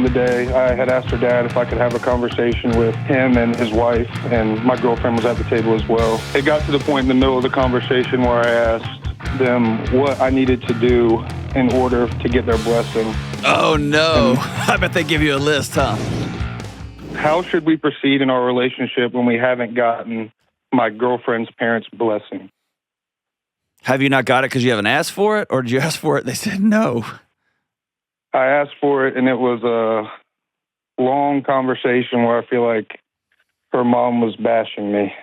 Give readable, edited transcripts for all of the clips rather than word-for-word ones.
in the day, I had asked her dad if I could have a conversation with him and his wife, and my girlfriend was at the table as well. It got to the point in the middle of the conversation where I asked them what I needed to do in order to get their blessing. Oh, no. I bet they give you a list, huh? How should we proceed in our relationship when we haven't gotten my girlfriend's parents' blessing? Have you not got it because you haven't asked for it, or did you ask for it and they said no? I asked for it, and it was a long conversation where I feel like her mom was bashing me.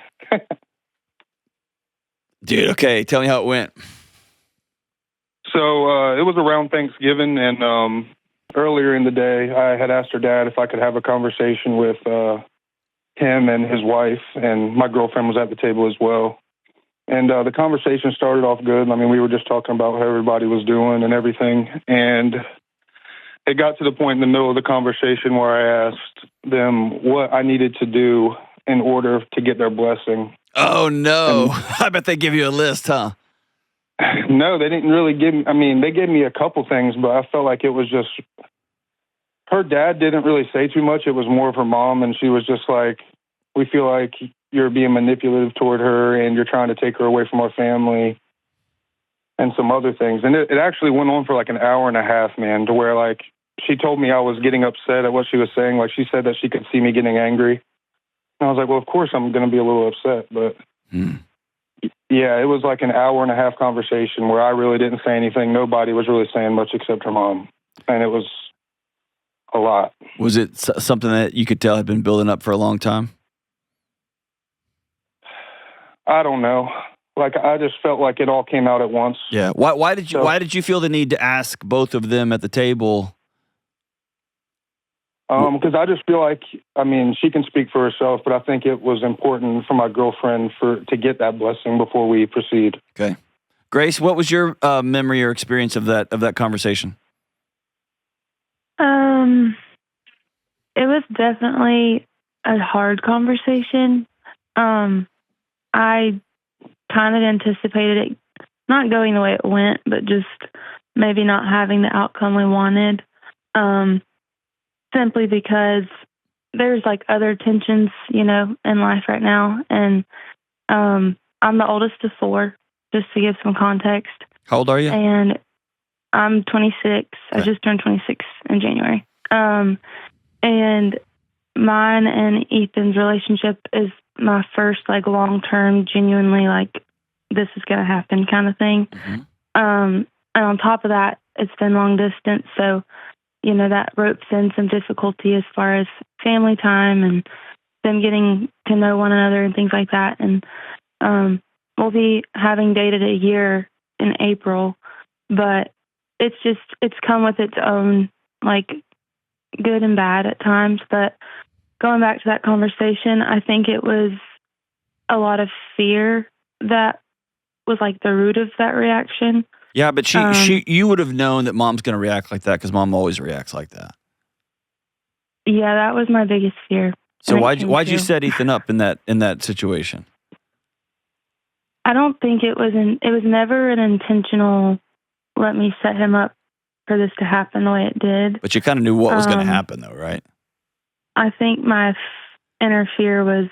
Dude, okay, tell me how it went. So it was around Thanksgiving, and earlier in the day, I had asked her dad if I could have a conversation with him and his wife, and my girlfriend was at the table as well. And the conversation started off good. I mean, we were just talking about how everybody was doing and everything, and it got to the point in the middle of the conversation where I asked them what I needed to do in order to get their blessing. Oh, no. I bet they give you a list, huh? No, they didn't really give me, I mean, they gave me a couple things, but I felt like it was just, her dad didn't really say too much. It was more of her mom, and she was just like, we feel like you're being manipulative toward her and you're trying to take her away from our family and some other things. And it actually went on for like an hour and a half, man, to where like she told me I was getting upset at what she was saying. Like she said that she could see me getting angry. And I was like, well, of course I'm going to be a little upset. But yeah, it was like an hour and a half conversation where I really didn't say anything. Nobody was really saying much except her mom. And it was a lot. Was it something that you could tell had been building up for a long time? I don't know. Like, I just felt like it all came out at once. Yeah. Why did you feel the need to ask both of them at the table? Because I just feel like, I mean, she can speak for herself, but I think it was important for my girlfriend to get that blessing before we proceed. Okay. Grace, what was your memory or experience of that conversation? It was definitely a hard conversation. I kind of anticipated it not going the way it went, but just maybe not having the outcome we wanted. Simply because there's like other tensions, you know, in life right now. And I'm the oldest of four, just to give some context. How old are you? And I'm 26. Okay. I just turned 26 in January. And mine and Ethan's relationship is my first like long-term, genuinely like this is going to happen kind of thing. Mm-hmm. And on top of that, it's been long distance. So, you know, that ropes in some difficulty as far as family time and them getting to know one another and things like that. And we'll be having dated a year in April, but it's come with its own like good and bad at times. But going back to that conversation, I think it was a lot of fear that was like the root of that reaction. Yeah, but you would have known that mom's going to react like that because mom always reacts like that. Yeah, that was my biggest fear. So why'd you set Ethan up in that situation? I don't think it was never an intentional let me set him up for this to happen the way it did. But you kind of knew what was going to happen though, right? I think my inner fear was,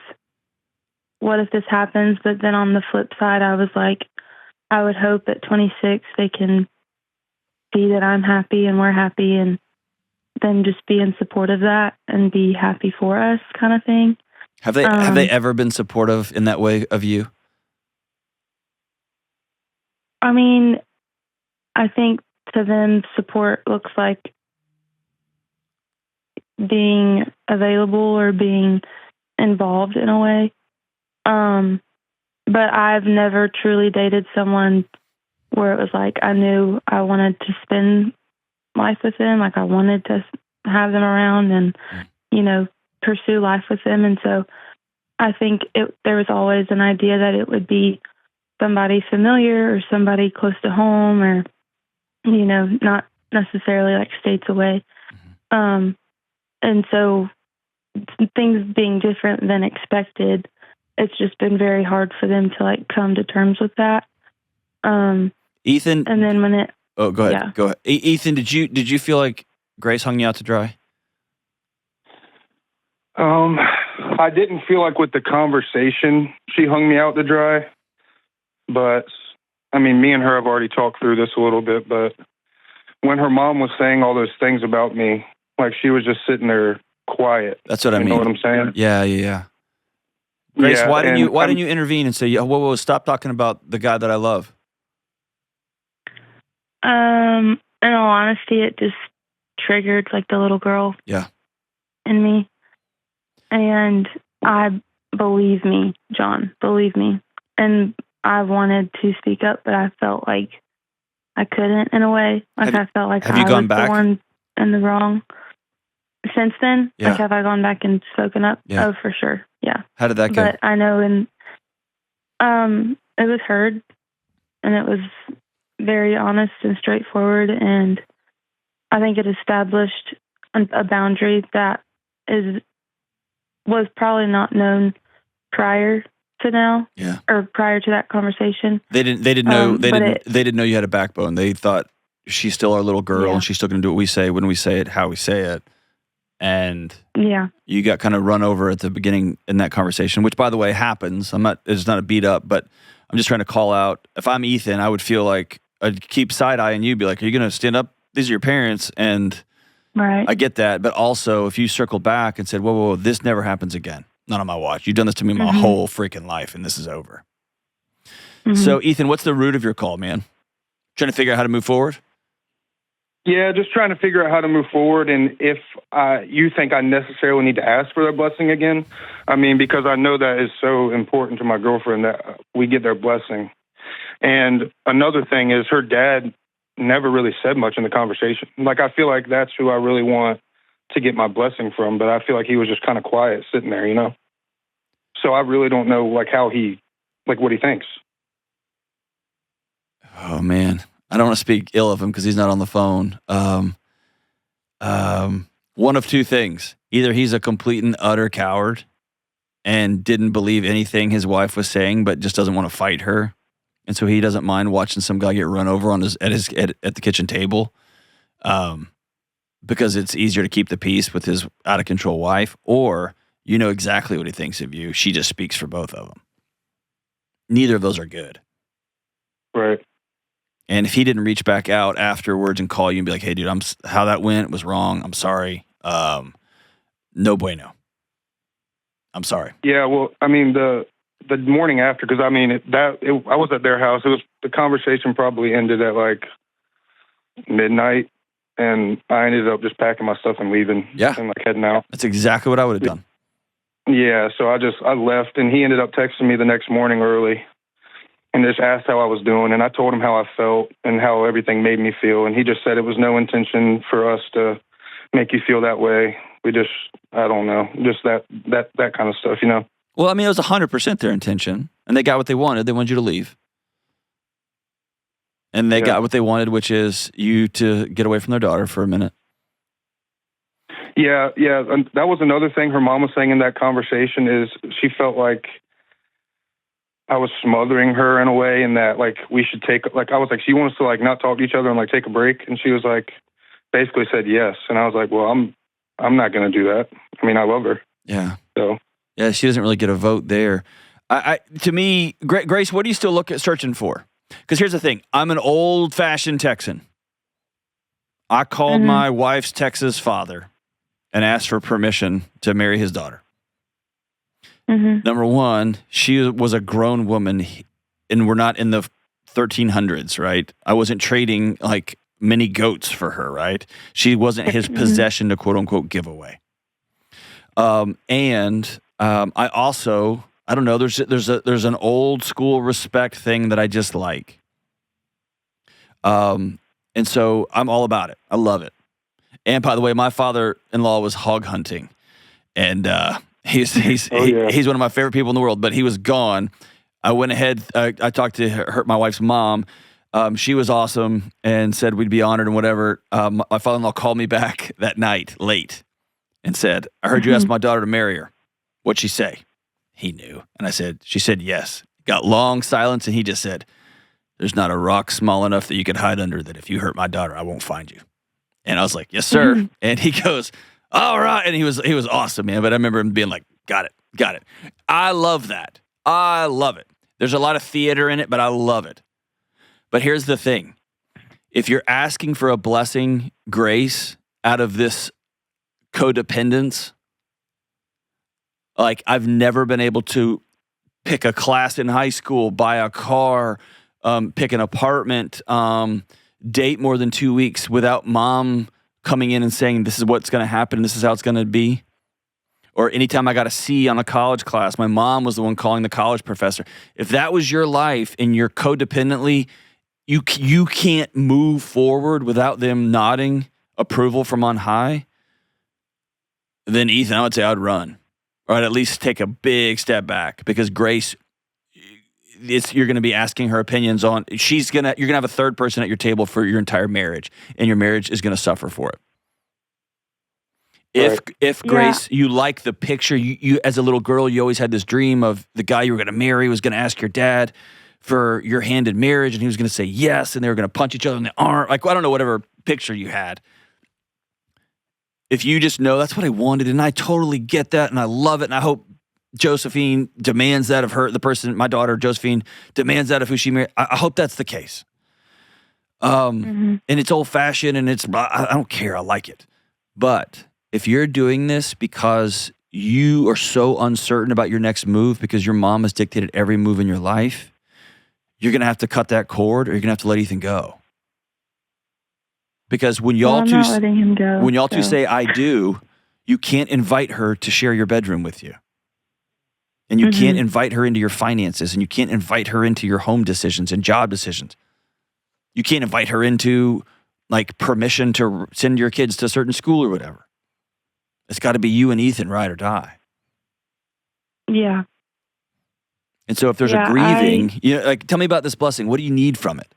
what if this happens? But then on the flip side, I was like, I would hope at 26 they can see that I'm happy and we're happy, and then just be in support of that and be happy for us, kind of thing. Have they ever been supportive in that way of you? I mean, I think to them support looks like being available or being involved in a way. But I've never truly dated someone where it was like I knew I wanted to spend life with them, like I wanted to have them around and, you know, pursue life with them. And so I think there was always an idea that it would be somebody familiar or somebody close to home or, you know, not necessarily like states away. And so things being different than expected, it's just been very hard for them to like come to terms with that. Ethan, and then when it, go ahead. yeah. Go ahead. Ethan, did you feel like Grace hung you out to dry? I didn't feel like with the conversation she hung me out to dry, but I mean, me and her have already talked through this a little bit, but when her mom was saying all those things about me, like she was just sitting there quiet. That's what I mean. You know what I'm saying? Yeah. Grace, Yeah, why didn't you intervene and say, whoa, stop talking about the guy that I love? In all honesty, it just triggered like the little girl in me. And believe me, John, believe me. And I wanted to speak up, but I felt like I couldn't in a way. Like I felt like I was the one in the wrong. Since then, like have I gone back and spoken up? Yeah. Oh, for sure. Yeah. How did that go? But I know it was heard, and it was very honest and straightforward, and I think it established a boundary that was probably not known prior to now, or prior to that conversation. They didn't know they didn't know you had a backbone. They thought she's still our little girl and she's still going to do what we say when we say it, how we say it. And you got kind of run over at the beginning in that conversation, which by the way happens. It's not a beat up, but I'm just trying to call out. If I'm Ethan, I would feel like I'd keep side eyeing you, be like, are you going to stand up? These are your parents. And I get that. But also if you circled back and said, whoa, this never happens again. Not on my watch. You've done this to me my whole freaking life and this is over. So Ethan, what's the root of your call, man? Trying to figure out how to move forward? Yeah, just trying to figure out how to move forward, and if you think I necessarily need to ask for their blessing again. I mean, because I know that is so important to my girlfriend that we get their blessing. And another thing is her dad never really said much in the conversation. Like, I feel like that's who I really want to get my blessing from, but I feel like he was just kind of quiet sitting there, you know? So I really don't know, like, what he thinks. Oh, man. I don't want to speak ill of him because he's not on the phone. One of two things. Either he's a complete and utter coward and didn't believe anything his wife was saying, but just doesn't want to fight her. And so he doesn't mind watching some guy get run over at the kitchen table because it's easier to keep the peace with his out-of-control wife. Or you know exactly what he thinks of you. She just speaks for both of them. Neither of those are good. Right. And if he didn't reach back out afterwards and call you and be like, hey, dude, how that went was wrong. I'm sorry. No bueno. I'm sorry. Yeah, well, I mean, the morning after, because I mean, I was at their house. The conversation probably ended at like midnight, and I ended up just packing my stuff and leaving. Yeah. And like heading out. That's exactly what I would have done. Yeah, so I left, and he ended up texting me the next morning early. And just asked how I was doing, and I told him how I felt and how everything made me feel. And he just said it was no intention for us to make you feel that way. I don't know, just that kind of stuff, you know? Well, I mean, it was 100% their intention, and they got what they wanted. They wanted you to leave. And they got what they wanted, which is you to get away from their daughter for a minute. Yeah. And that was another thing her mom was saying in that conversation is she felt like I was smothering her in a way, and that like we should I was like, she wants to like not talk to each other and like take a break, and she was like, basically said yes, and I was like, well, I'm not going to do that. I mean, I love her. Yeah. So. Yeah, she doesn't really get a vote there. To me, Grace, what do you still searching for? Because here's the thing: I'm an old-fashioned Texan. I called my wife's Texas father and asked for permission to marry his daughter. Number one, she was a grown woman, and we're not in the 1300s, right? I wasn't trading like many goats for her, right? She wasn't his possession to quote unquote give away. I also, I don't know, there's an old school respect thing that I just like. And so I'm all about it. I love it. And by the way, my father-in-law was hog hunting, and he's one of my favorite people in the world, but he was gone. I went ahead, I talked to my wife's mom. She was awesome and said we'd be honored and whatever. My father-in-law called me back that night late and said, I heard you ask my daughter to marry her. What'd she say? He knew. And she said yes. Got long silence, and he just said, there's not a rock small enough that you could hide under that if you hurt my daughter, I won't find you. And I was like, yes, sir. And he goes, All right. And he was awesome, man. But I remember him being like, got it. I love that. I love it. There's a lot of theater in it, but I love it. But here's the thing. If you're asking for a blessing, Grace, out of this codependence, like I've never been able to pick a class in high school, buy a car, pick an apartment, date more than 2 weeks without mom coming in and saying, this is what's going to happen, this is how it's going to be. Or anytime I got a C on a college class, my mom was the one calling the college professor. If that was your life and you're codependently, you can't move forward without them nodding approval from on high, then Ethan, I would say I'd run. Or I'd at least take a big step back, because Grace, you're going to be asking her opinions on. You're going to have a third person at your table for your entire marriage, and your marriage is going to suffer for it. If Grace, you like the picture, you as a little girl, you always had this dream of the guy you were going to marry was going to ask your dad for your hand in marriage, and he was going to say yes, and they were going to punch each other in the arm. Like, I don't know, whatever picture you had. If you just know that's what I wanted, and I totally get that, and I love it, and I hope Josephine demands that of her, the person, my daughter, Josephine, demands that of who she married. I hope that's the case. And it's old-fashioned, and I don't care. I like it. But if you're doing this because you are so uncertain about your next move because your mom has dictated every move in your life, you're going to have to cut that cord, or you're going to have to let Ethan go. Because when y'all two say I do, you can't invite her to share your bedroom with you. And you can't invite her into your finances, and you can't invite her into your home decisions and job decisions. You can't invite her into like permission to send your kids to a certain school or whatever. It's got to be you and Ethan, ride or die. Yeah. And so if there's a grieving, like, tell me about this blessing. What do you need from it?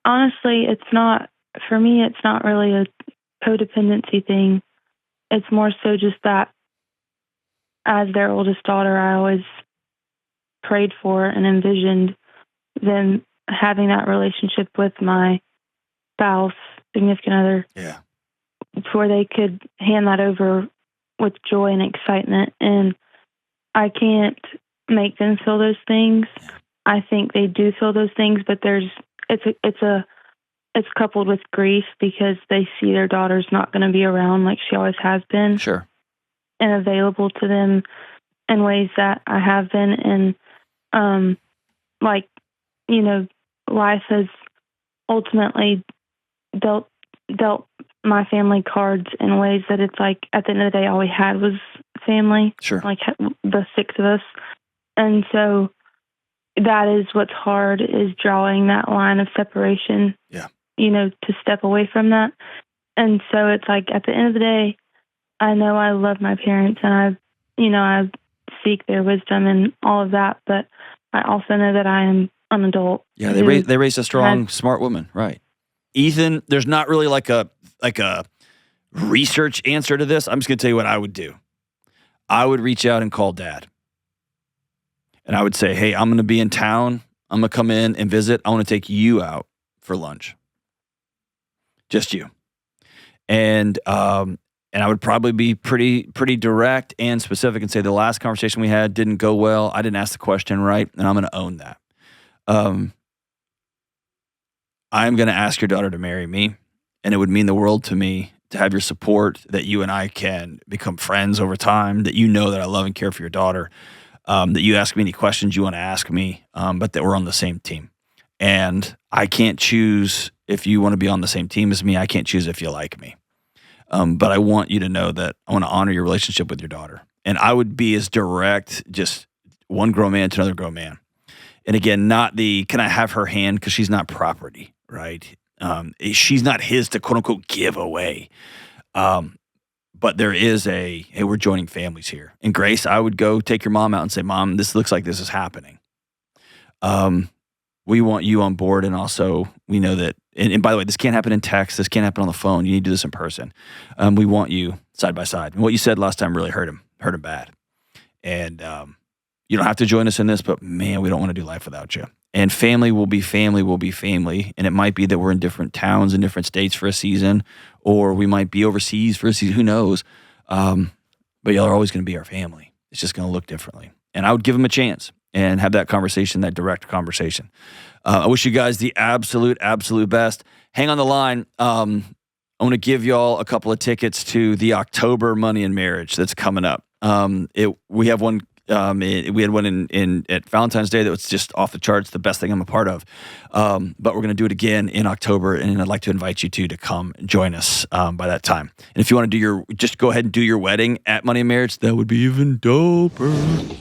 Honestly, it's not, for me, it's not really a codependency thing. It's more so just that as their oldest daughter, I always prayed for and envisioned them having that relationship with my spouse, significant other, where they could hand that over with joy and excitement. And I can't make them feel those things. I think they do feel those things, but it's coupled with grief because they see their daughter's not going to be around like she always has been. Sure. And available to them in ways that I have been. And, life has ultimately dealt my family cards in ways that it's like, at the end of the day, all we had was family. Sure. Like the six of us. And so that is what's hard, is drawing that line of separation, to step away from that. And so it's like, at the end of the day, I know I love my parents, and I seek their wisdom and all of that, but I also know that I am an adult. Yeah, they raised a strong, smart woman, right? Ethan, there's not really like a research answer to this. I'm just going to tell you what I would do. I would reach out and call Dad. And I would say, hey, I'm going to be in town. I'm going to come in and visit. I want to take you out for lunch. Just you. And I would probably be pretty direct and specific and say the last conversation we had didn't go well. I didn't ask the question right, and I'm going to own that. I'm going to ask your daughter to marry me, and it would mean the world to me to have your support, that you and I can become friends over time, that you know that I love and care for your daughter, that you ask me any questions you want to ask me, but that we're on the same team. And I can't choose if you want to be on the same team as me. I can't choose if you like me. But I want you to know that I want to honor your relationship with your daughter. And I would be as direct, just one grown man to another grown man. And again, not can I have her hand, because she's not property, right? She's not his to quote unquote give away. But there is hey, we're joining families here. And Grace, I would go take your mom out and say, Mom, this looks like this is happening. We want you on board. And also we know that, and by the way, this can't happen in text. This can't happen on the phone. You need to do this in person. We want you side by side. And what you said last time really hurt him bad. And you don't have to join us in this, but man, we don't want to do life without you. And family will be family. And it might be that we're in different towns and different states for a season, or we might be overseas for a season. Who knows? But y'all are always going to be our family. It's just going to look differently. And I would give them a chance and have that conversation, that direct conversation. I wish you guys the absolute best. Hang on the line. I want to give y'all a couple of tickets to the October Money and Marriage that's coming up. We have one. We had one in at Valentine's Day that was just off the charts, the best thing I'm a part of. But we're going to do it again in October, and I'd like to invite you to come join us by that time. And if you want to just go ahead and do your wedding at Money and Marriage, that would be even doper.